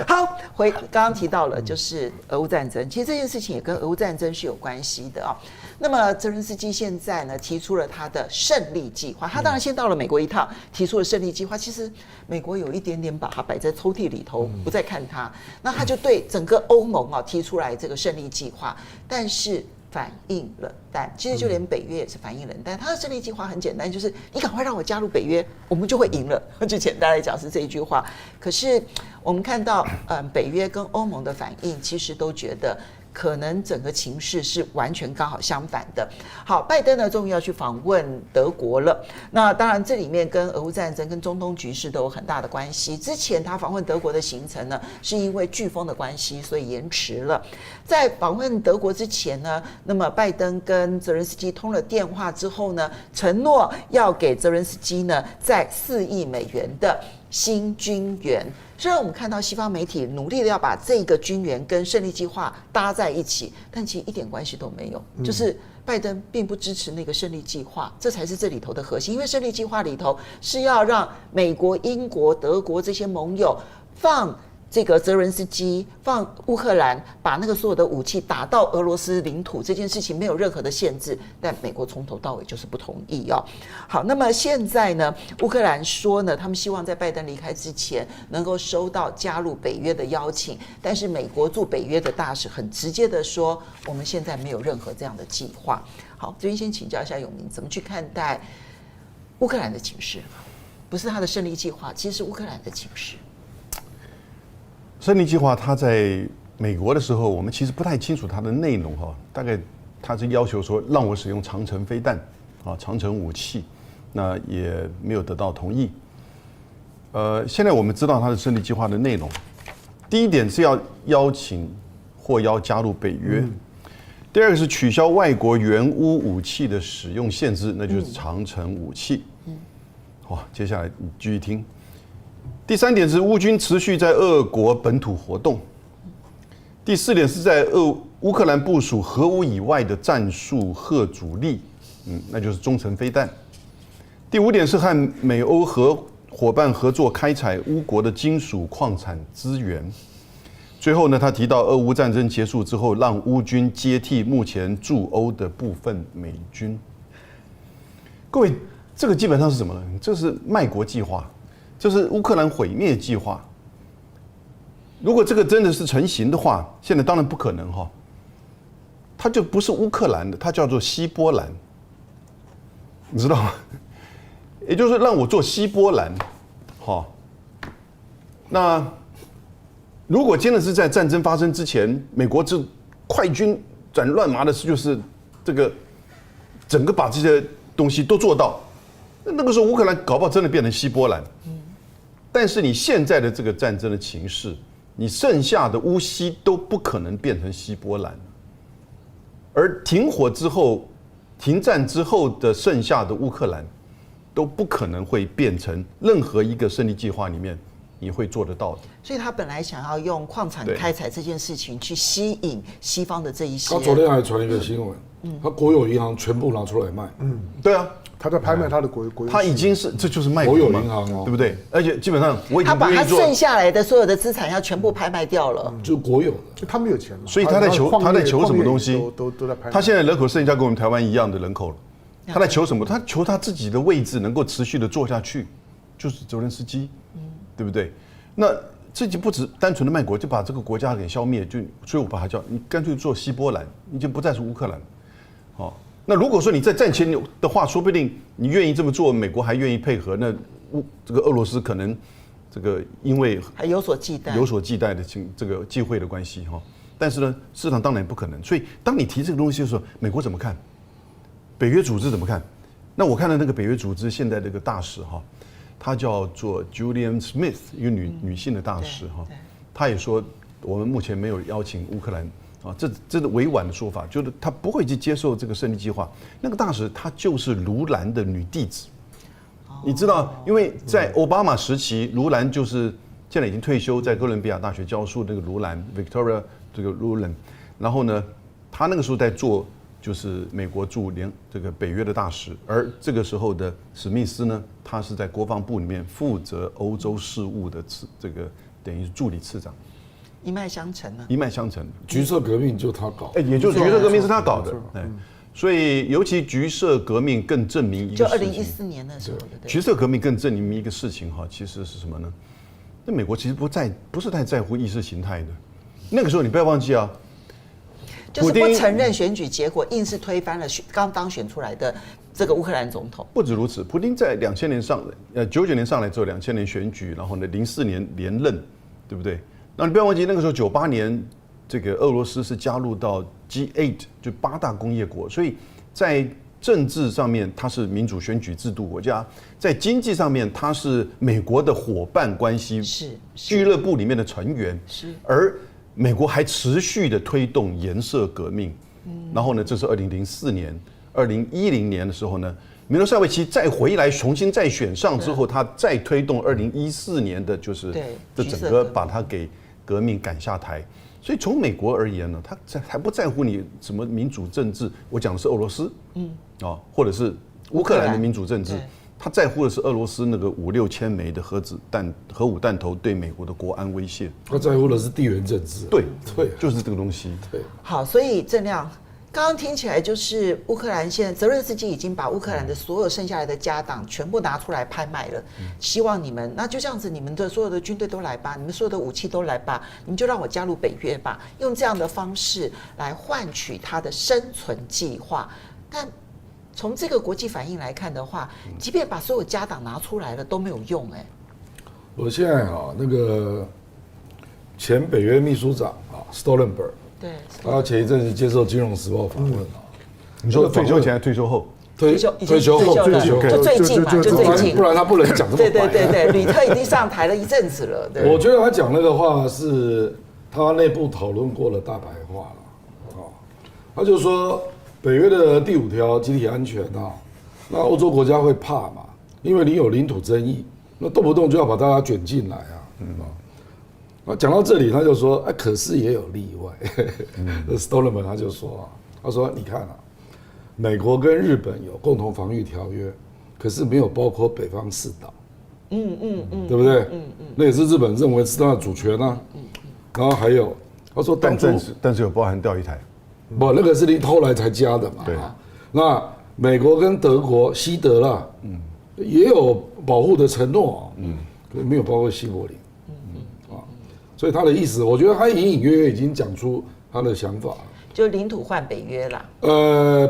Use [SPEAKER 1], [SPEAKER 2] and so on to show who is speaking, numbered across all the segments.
[SPEAKER 1] 好，刚刚提到了就是俄乌战争，其实这件事情也跟俄乌战争是有关系的啊。那么泽伦斯基现在呢提出了他的胜利计划，他当然先到了美国一趟，提出了胜利计划。其实美国有一点点把它摆在抽屉里头，不再看它。那他就对整个欧盟啊提出来这个胜利计划，但是反应冷淡。其实就连北约也是反应冷淡。他的胜利计划很简单，就是你赶快让我加入北约，我们就会赢了。就简单来讲是这一句话。可是我们看到，北约跟欧盟的反应，其实都觉得可能整个情势是完全刚好相反的。好，拜登呢终于要去访问德国了。那当然这里面跟俄乌战争、跟中东局势都有很大的关系。之前他访问德国的行程呢，是因为飓风的关系，所以延迟了。在访问德国之前呢，那么拜登跟泽伦斯基通了电话之后呢，承诺要给泽伦斯基呢在4亿美元的新军援。虽然我们看到西方媒体努力的要把这个军援跟胜利计划搭在一起，但其实一点关系都没有。就是拜登并不支持那个胜利计划，这才是这里头的核心。因为胜利计划里头是要让美国、英国、德国这些盟友放这个泽伦斯基，放乌克兰，把那个所有的武器打到俄罗斯领土，这件事情没有任何的限制，但美国从头到尾就是不同意哦。好，那么现在呢，乌克兰说呢，他们希望在拜登离开之前能够收到加入北约的邀请，但是美国驻北约的大使很直接的说，我们现在没有任何这样的计划。好，这边先请教一下永明，怎么去看待乌克兰的情势？不是他的胜利计划，其实是乌克兰的情势。
[SPEAKER 2] 胜利计划，它在美国的时候，我们其实不太清楚它的内容哈。大概它是要求说让我使用长程飞弹啊，长程武器，那也没有得到同意。现在我们知道它的胜利计划的内容，第一点是要邀请或邀加入北约，第二个是取消外国援乌武器的使用限制，那就是长程武器。好，接下来你继续听。第三点是乌军持续在俄国本土活动。第四点是在乌克兰部署核武以外的战术核主力，那就是中程飞弹。第五点是和美欧伙伴合作开采乌国的金属矿产资源。最后呢，他提到俄乌战争结束之后，让乌军接替目前驻欧的部分美军。各位，这个基本上是什么呢？这是卖国计划。这是乌克兰毁灭计划。如果这个真的是成型的话，现在当然不可能哈，它就不是乌克兰的，它叫做西波兰，你知道吗？也就是让我做西波兰，哈。那如果真的是在战争发生之前，美国这快军斩乱麻的，就是这个整个把这些东西都做到，那个时候乌克兰搞不好真的变成西波兰。但是你现在的这个战争的情势，你剩下的乌西都不可能变成西波兰，而停火之后、停战之后的剩下的乌克兰，都不可能会变成任何一个胜利计划里面你会做得到的。
[SPEAKER 1] 所以他本来想要用矿产开采这件事情去吸引西方的这一些。
[SPEAKER 3] 他昨天还传一个新闻，他国有银行全部拿出来卖。
[SPEAKER 2] 对啊。
[SPEAKER 4] 他在拍卖他的国有，
[SPEAKER 2] 他已经是这就是卖
[SPEAKER 3] 国
[SPEAKER 2] 国嘛，
[SPEAKER 3] 有银行哦，
[SPEAKER 2] 对不对？而且基本上我已经
[SPEAKER 1] 他把他剩下来的所有的资产要全部拍卖掉了，
[SPEAKER 3] 就国有的，
[SPEAKER 4] 他没有钱了，
[SPEAKER 2] 所以他在求什么东西？
[SPEAKER 4] 都在拍卖。
[SPEAKER 2] 他现在人口剩下跟我们台湾一样的人口了，他在求什么？他求他自己的位置能够持续的做下去，就是泽连斯基，对不对？那这就不止单纯的卖国，就把这个国家给消灭，所以我把它叫你干脆做西波兰，你就不再是乌克兰，好。那如果说你在战前的话，说不定你愿意这么做，美国还愿意配合，那这个俄罗斯可能这个因为
[SPEAKER 1] 还有所忌惮
[SPEAKER 2] 的这个忌讳的关系哈。但是呢，市场当然不可能。所以当你提这个东西的时候，美国怎么看？北约组织怎么看？那我看到那个北约组织现在这个大使哈，他叫做 Julian Smith， 一个女性的大使哈，他也说我们目前没有邀请乌克兰。啊，这是委婉的说法，就是他不会去接受这个胜利计划。那个大使她就是卢兰的女弟子，你知道，因为在奥巴马时期，卢兰就是现在已经退休，在哥伦比亚大学教书的那个卢兰 Victoria 这个卢兰，然后呢，他那个时候在做就是美国驻这个北约的大使，而这个时候的史密斯呢，他是在国防部里面负责欧洲事务的这个等于是助理次长，
[SPEAKER 1] 一脉相承啊。
[SPEAKER 2] 一脉相承。
[SPEAKER 3] 橘色革命就他搞，
[SPEAKER 2] 也就是橘色革命是他搞的，所以尤其橘色革命更证明一个事情，
[SPEAKER 1] 就2014年的时候，对。
[SPEAKER 2] 橘色革命更证明一个事情哈，其实是什么呢？那美国其实不是太在乎意识形态的，那个时候你不要忘记啊。
[SPEAKER 1] 就是不承认选举结果，硬是推翻了刚当选出来的这个乌克兰总统。
[SPEAKER 2] 不止如此，普丁在2000年99年上来之后，2000年选举，然后呢04年连任，对不对？那你不要忘记，那个时候98年，这个俄罗斯是加入到 G8， 就8大工业国，所以在政治上面它是民主选举制度国家，在经济上面它是美国的伙伴关系俱乐部里面的成员，而美国还持续的推动颜色革命，然后呢，这是2004年、2010年的时候呢，米洛塞维奇再回来重新再选上之后，他再推动2014年的就是这整个把他给革命赶下台。所以从美国而言呢，他还不在乎你什么民主政治，我讲的是俄罗斯，或者是乌克兰的民主政治。他在乎的是俄罗斯那个5、6千枚的核武弹头对美国的国安威胁。
[SPEAKER 3] 他在乎的是地缘政治。
[SPEAKER 2] 对，就是这个东西。
[SPEAKER 3] 对。
[SPEAKER 1] 好，所以郑亮刚刚听起来就是乌克兰现在泽伦斯基已经把乌克兰的所有剩下来的家当全部拿出来拍卖了，希望你们那就这样子，你们的所有的军队都来吧，你们所有的武器都来吧，你们就让我加入北约吧，用这样的方式来换取他的生存计划。但从这个国际反应来看的话，即便把所有家当拿出来了都没有用。
[SPEAKER 3] 我现在那个前北约秘书长Stoltenberg，
[SPEAKER 1] 对，
[SPEAKER 3] 他前一阵子接受《金融时报》访问
[SPEAKER 2] 你说退休前还是退休后？
[SPEAKER 3] 退休后，
[SPEAKER 1] 就最近嘛，就最近，
[SPEAKER 3] 不然他不能讲这么白。
[SPEAKER 1] 对，吕特已经上台了一阵子了。
[SPEAKER 3] 我觉得他讲那个话是他内部讨论过的大白话了。他就说北约的第5条集体安全那欧洲国家会怕嘛，因为你有领土争议，那动不动就要把大家卷进来讲到这里，他就说，可是也有例外。Stoltenberg 他就说他说你看美国跟日本有共同防御条约，可是没有包括北方4岛。对不对？那也是日本认为是它的主权然后还有，他说
[SPEAKER 2] 但是有包含钓鱼台。
[SPEAKER 3] 不，那个是你后来才加的嘛。
[SPEAKER 2] 对。
[SPEAKER 3] 那美国跟德国、西德啦，也有保护的承诺没有包括西柏林。所以他的意思，我觉得他隐隐约约已经讲出他的想法了。
[SPEAKER 1] 就领土换北约啦。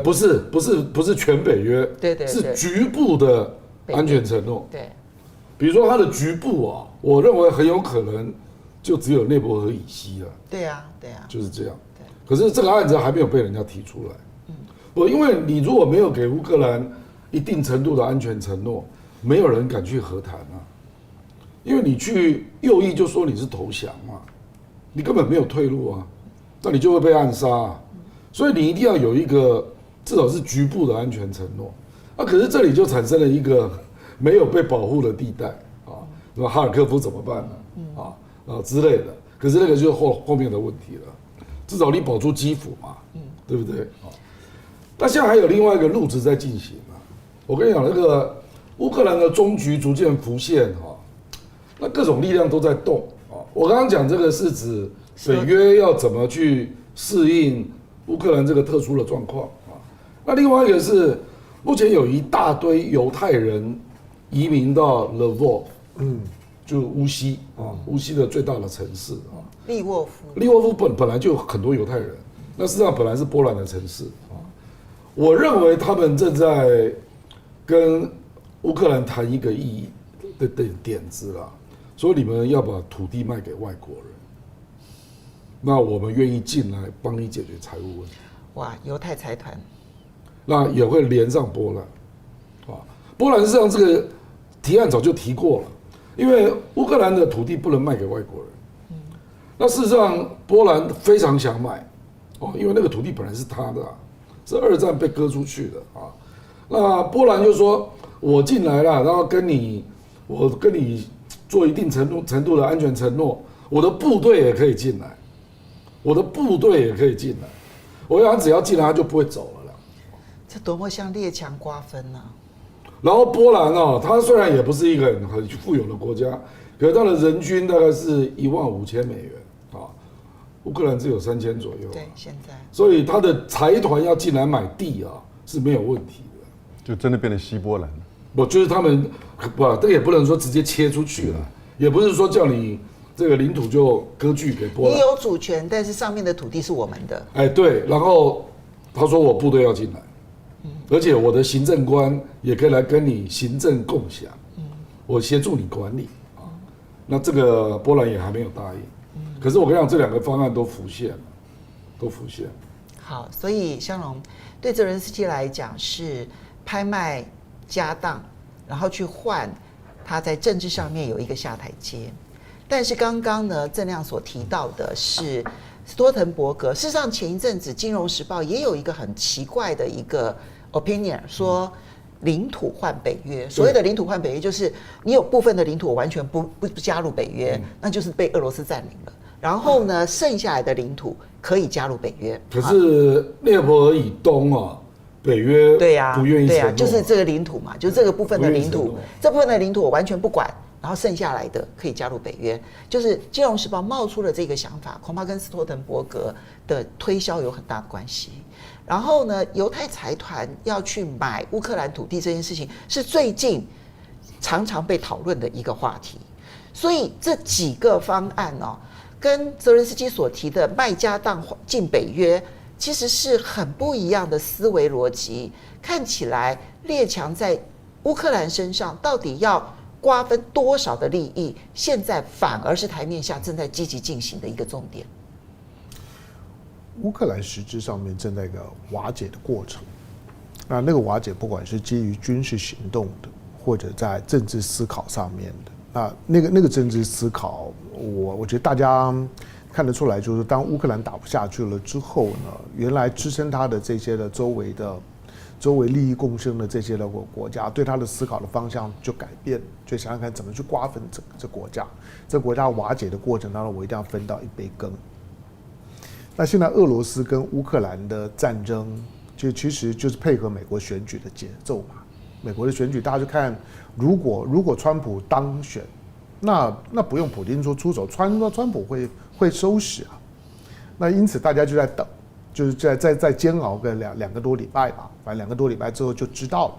[SPEAKER 3] 不是全北约，
[SPEAKER 1] 对，
[SPEAKER 3] 是局部的安全承诺。
[SPEAKER 1] 对。
[SPEAKER 3] 比如说他的局部我认为很有可能就只有内伯河以西了。
[SPEAKER 1] 对啊，
[SPEAKER 3] 就是这样。可是这个案子还没有被人家提出来。因为你如果没有给乌克兰一定程度的安全承诺，没有人敢去和谈因为你去右翼就说你是投降嘛，你根本没有退路那你就会被暗杀所以你一定要有一个至少是局部的安全承诺可是这里就产生了一个没有被保护的地带那哈尔科夫怎么办呢？之类的。可是那个就是后面的问题了。至少你保住基辅嘛，对不对？那现在还有另外一个路子在进行我跟你讲，那个乌克兰的终局逐渐浮现那各种力量都在动我刚刚讲这个是指北约要怎么去适应乌克兰这个特殊的状况那另外一个是目前有一大堆犹太人移民到 Lvov， 就乌西乌西的最大的城市
[SPEAKER 1] 利沃夫
[SPEAKER 3] 本来就有很多犹太人，那事实上本来是波兰的城市我认为他们正在跟乌克兰谈一个意义的点子说你们要把土地卖给外国人，那我们愿意进来帮你解决财务问题。
[SPEAKER 1] 哇，犹太财团，
[SPEAKER 3] 那也会连上波兰波兰实际上这个提案早就提过了，因为乌克兰的土地不能卖给外国人。那事实上，波兰非常想买，因为那个土地本来是他的是2战被割出去的那波兰就说，我进来了，然后我跟你做一定程度的安全承诺，我的部队也可以进来，我想只要进来他就不会走了啦。
[SPEAKER 1] 这多么像列强瓜分
[SPEAKER 3] 然后波兰它虽然也不是一个很富有的国家，可是它的人均大概是15000美元啊，乌克兰只有3000左右。
[SPEAKER 1] 对，现在。
[SPEAKER 3] 所以他的财团要进来买地啊是没有问题的，
[SPEAKER 2] 就真的变成西波兰了。
[SPEAKER 3] 不，就是他们不，这也不能说直接切出去了，也不是说叫你这个领土就割据给波兰。
[SPEAKER 1] 你有主权，但是上面的土地是我们的。
[SPEAKER 3] 哎，对，然后他说我部队要进来，而且我的行政官也可以来跟你行政共享，我协助你管理啊。那这个波兰也还没有答应，可是我跟你讲，这2个方案都浮现了，都浮现。
[SPEAKER 1] 好，所以香龙对泽伦斯基来讲是拍卖家当，然后去换他在政治上面有一个下台阶。但是刚刚呢，郑亮所提到的是斯托滕伯格。事实上，前一阵子《金融时报》也有一个很奇怪的一个 opinion， 说领土换北约。所谓的领土换北约，就是你有部分的领土我完全不加入北约，那就是被俄罗斯占领了。然后呢，剩下来的领土可以加入北约。
[SPEAKER 3] 可是涅伯尔以东啊，北约
[SPEAKER 1] 对呀，
[SPEAKER 3] 不愿意承诺，
[SPEAKER 1] 就是这个领土嘛，就是这个部分的领土，这部分的领土我完全不管，然后剩下来的可以加入北约。就是《金融时报》冒出了这个想法，恐怕跟斯托滕伯格的推销有很大的关系。然后呢，犹太财团要去买乌克兰土地这件事情，是最近常常被讨论的一个话题。所以这几个方案哦，跟泽伦斯基所提的卖家当进北约，其实是很不一样的思维逻辑。看起来列强在乌克兰身上到底要瓜分多少的利益，现在反而是台面下正在积极进行的一个重点。
[SPEAKER 4] 乌克兰实质上面正在一个瓦解的过程，那个瓦解不管是基于军事行动的，或者在政治思考上面的，那个政治思考，我觉得大家看得出来，就是当乌克兰打不下去了之后呢，原来支撑他的这些的周围利益共生的这些的国家，对他的思考的方向就改变，就想想看怎么去瓜分这国家。这国家瓦解的过程当中，我一定要分到一杯羹。那现在俄罗斯跟乌克兰的战争，其实就是配合美国选举的节奏嘛。美国的选举，大家就看，如果川普当选，那不用普丁说出手，川普会收拾啊。那因此大家就在等，就是在煎熬个两个多礼拜吧，反正2个多礼拜之后就知道了。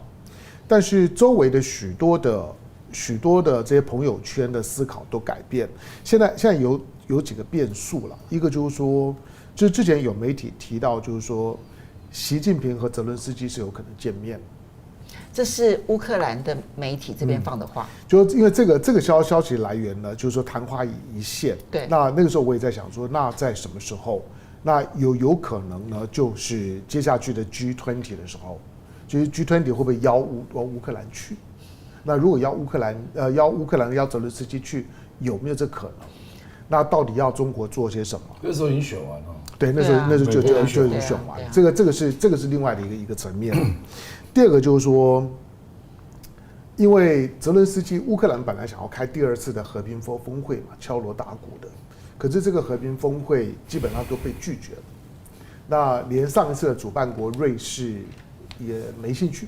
[SPEAKER 4] 但是周围的许多的这些朋友圈的思考都改变，现在有几个变数了，一个就是说，就是之前有媒体提到，就是说习近平和泽伦斯基是有可能见面。
[SPEAKER 1] 这是乌克兰的媒体这边放的话，
[SPEAKER 4] 就因为这个消息来源呢，就是说昙花一现。
[SPEAKER 1] 对，
[SPEAKER 4] 那个时候我也在想说，那在什么时候？那有可能呢，就是接下去的 G20 的时候，就是 G20 会不会邀乌克兰去？那如果邀乌克兰邀泽伦斯基去，有没有这可能？那到底要中国做些什么？
[SPEAKER 3] 那时候已经选完了。
[SPEAKER 4] 对，那时候就已经选完。这个是另外的一个层面。第二个就是说，因为泽伦斯基乌克兰本来想要开第2次的和平峰会嘛，敲锣打鼓的，可是这个和平峰会基本上都被拒绝了。那连上一次的主办国瑞士也没兴趣，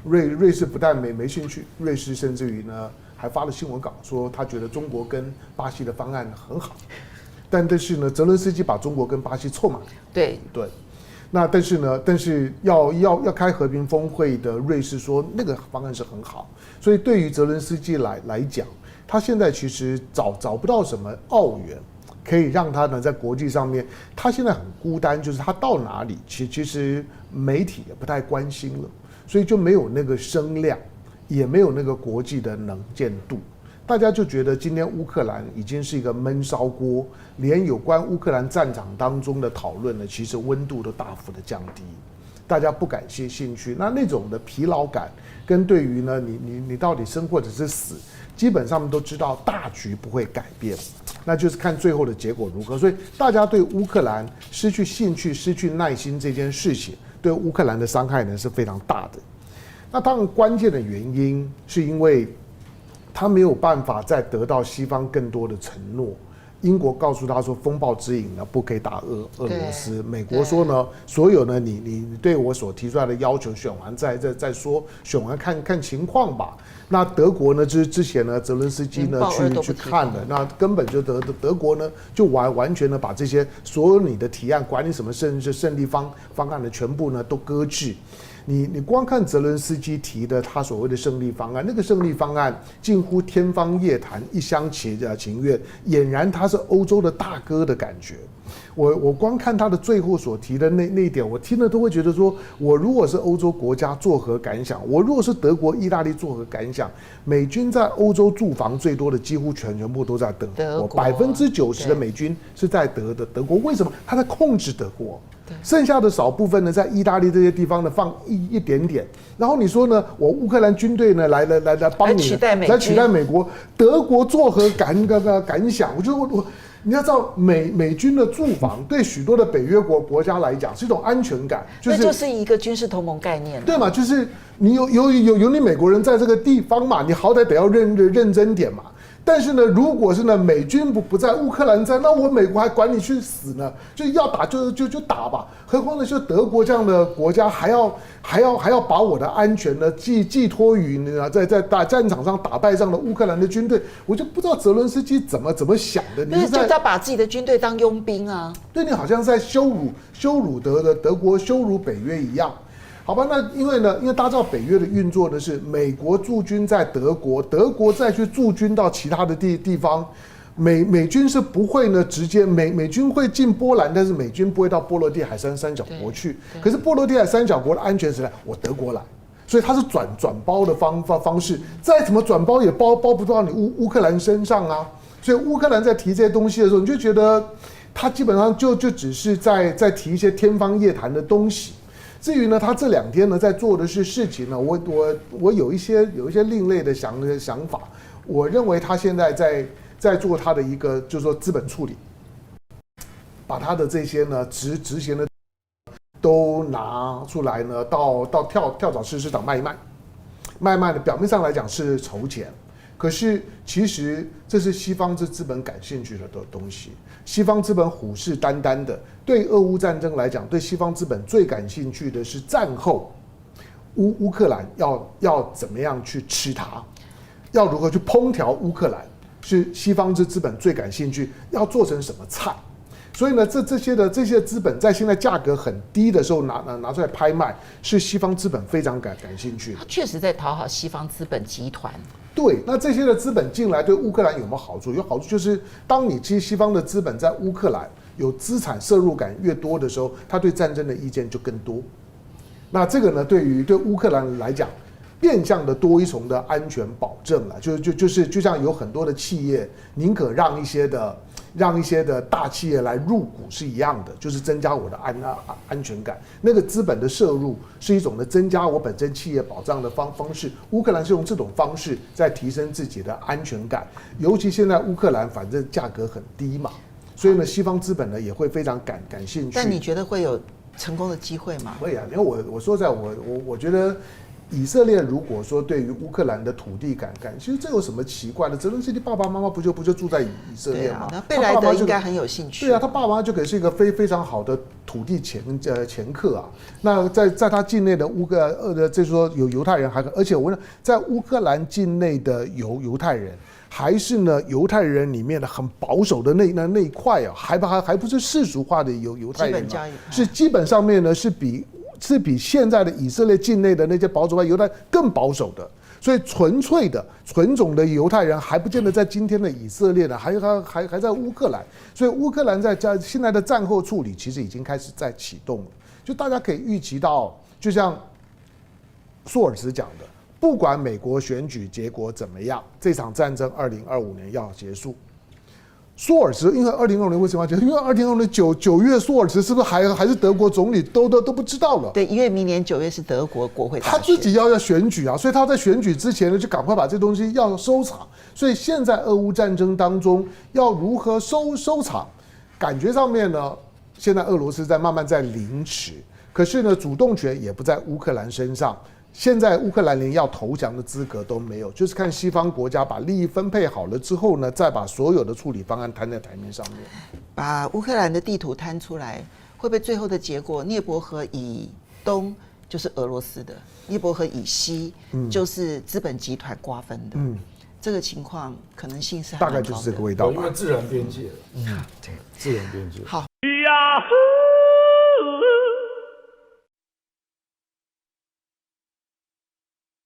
[SPEAKER 4] 瑞士不但没兴趣，瑞士甚至于呢还发了新闻稿说他觉得中国跟巴西的方案很好，但是呢，泽伦斯基把中国跟巴西凑满。
[SPEAKER 1] 对。
[SPEAKER 4] 那但是要开和平峰会的瑞士说那个方案是很好，所以对于泽伦斯基来讲，他现在其实找不到什么澳元可以让他呢在国际上面，他现在很孤单，就是他到哪里其实媒体也不太关心了，所以就没有那个声量，也没有那个国际的能见度。大家就觉得今天乌克兰已经是一个闷烧锅，连有关乌克兰战场当中的讨论呢，其实温度都大幅的降低，大家不感兴趣。那种的疲劳感，跟对于呢你到底生或者是死，基本上都知道大局不会改变，那就是看最后的结果如何。所以大家对乌克兰失去兴趣、失去耐心这件事情，对乌克兰的伤害呢是非常大的。那当然关键的原因是因为他没有办法再得到西方更多的承诺，英国告诉他说，风暴之影呢不可以打俄罗斯。美国说呢，所有呢你对我所提出来的要求，选完再说，选完看情况吧。那德国呢，之前呢，泽伦斯基呢去看了，那根本就德国呢就完全呢把这些所有你的提案，管你什么胜利方案的全部呢都搁置。你光看泽伦斯基提的他所谓的胜利方案，那个胜利方案近乎天方夜谭，一厢情愿，俨然他是欧洲的大哥的感觉。我光看他的最后所提的那一点，我听了都会觉得说，我如果是欧洲国家作何感想？我如果是德国、意大利作何感想？美军在欧洲驻防最多的几乎全部都在德国，90%的美军是在德国。为什么？他在控制德国。剩下的少部分呢，在意大利这些地方呢放一点点，然后你说呢，我乌克兰军队呢来帮你来取代美国，德国作何感想？我觉得你要知道美军的驻防对许多的北约国家来讲是一种安全感，
[SPEAKER 1] 那就是一个军事同盟概念，
[SPEAKER 4] 对嘛？就是你有你美国人在这个地方嘛，你好歹得要认真点嘛。但是呢，如果是呢美军不在乌克兰在，那我美国还管你去死呢？就要打就打吧。何况呢，就德国这样的国家还要把我的安全呢寄托于在战场上打败这样的乌克兰的军队，我就不知道泽伦斯基怎么想的。
[SPEAKER 1] 你是在把自己的军队当佣兵啊？
[SPEAKER 4] 对，你好像在羞辱德国，羞辱北约一样。好吧，那因为大家知道北约的运作呢是美国驻军在德国，德国再去驻军到其他的地方，美军是不会呢直接美军会进波兰，但是美军不会到波罗的海三角国去。可是波罗的海三角国的安全是我德国来，所以它是转包的方式，再怎么转包也包不到你乌克兰身上啊。所以乌克兰在提这些东西的时候，你就觉得他基本上就只是在提一些天方夜谭的东西。至于呢，他这2天呢在做的是事情呢，我有一些另类的想法。我认为他现在在做他的一个就是说资本处理，把他的这些呢执行的都拿出来呢，到跳蚤市场卖一卖的，表面上来讲是筹钱。可是其实这是西方资本感兴趣的东西，西方资本虎视眈眈的。对俄乌战争来讲，对西方资本最感兴趣的是战后乌克兰要怎么样去吃它，要如何去烹调乌克兰，是西方资本最感兴趣，要做成什么菜。所以呢，这些资本在现在价格很低的时候拿出来拍卖，是西方资本非常感兴趣的。
[SPEAKER 1] 他确实在讨好西方资本集团。
[SPEAKER 4] 对，那这些的资本进来对乌克兰有没有好处？有好处，就是当你西方的资本在乌克兰有资产摄入感越多的时候，他对战争的意见就更多。那这个呢，对乌克兰来讲，变相的多一重的安全保证了。就像有很多的企业宁可让一些的大企业来入股是一样的，就是增加我的安全感。那个资本的摄入是一种的增加我本身企业保障的方式。乌克兰是用这种方式在提升自己的安全感，尤其现在乌克兰反正价格很低嘛，所以呢，西方资本呢也会非常感兴趣。
[SPEAKER 1] 但你觉得会有成功的机会吗？
[SPEAKER 4] 会啊，因为我说我觉得。以色列如果说对于乌克兰的土地感，其实这有什么奇怪的？泽伦斯基爸爸妈妈不就住在以色列吗？
[SPEAKER 1] 那贝莱德应该很有兴趣。
[SPEAKER 4] 对啊，他爸爸妈妈就可以是一个非常好的土地掮客啊。那在他境内的就是说有犹太人，而且我问，在乌克兰境内的犹太人，还是呢犹太人里面的很保守的那一块啊，还不是世俗化的犹太人嘛，是基本上面呢是比现在的以色列境内的那些保守派犹太更保守的，所以纯粹的纯种的犹太人还不见得在今天的以色列呢，还在乌克兰，所以乌克兰在现在的战后处理其实已经开始在启动了，就大家可以预期到，就像舒尔茨讲的，不管美国选举结果怎么样，这场战争2025年要结束。舒尔茨，因为2026年为什么要结束？因为2026年9月，舒尔茨是不是还是德国总理都不知道了。
[SPEAKER 1] 对，因为明年9月是德国国会大选，
[SPEAKER 4] 他自己要选举啊，所以他在选举之前呢，就赶快把这东西要收场。所以现在俄乌战争当中要如何收场，感觉上面呢，现在俄罗斯慢慢在凌迟，可是呢，主动权也不在乌克兰身上。现在乌克兰连要投降的资格都没有，就是看西方国家把利益分配好了之后呢，再把所有的处理方案摊在台面上面，
[SPEAKER 1] 把乌克兰的地图摊出来，会不会最后的结果，涅伯河以东就是俄罗斯的，涅伯河以西就是资本集团瓜分的？这个情况可能性是
[SPEAKER 4] 大概就是这个味道吧，
[SPEAKER 3] 因为自然边界了。对，自然边界。
[SPEAKER 1] 好。
[SPEAKER 5] Yahoo!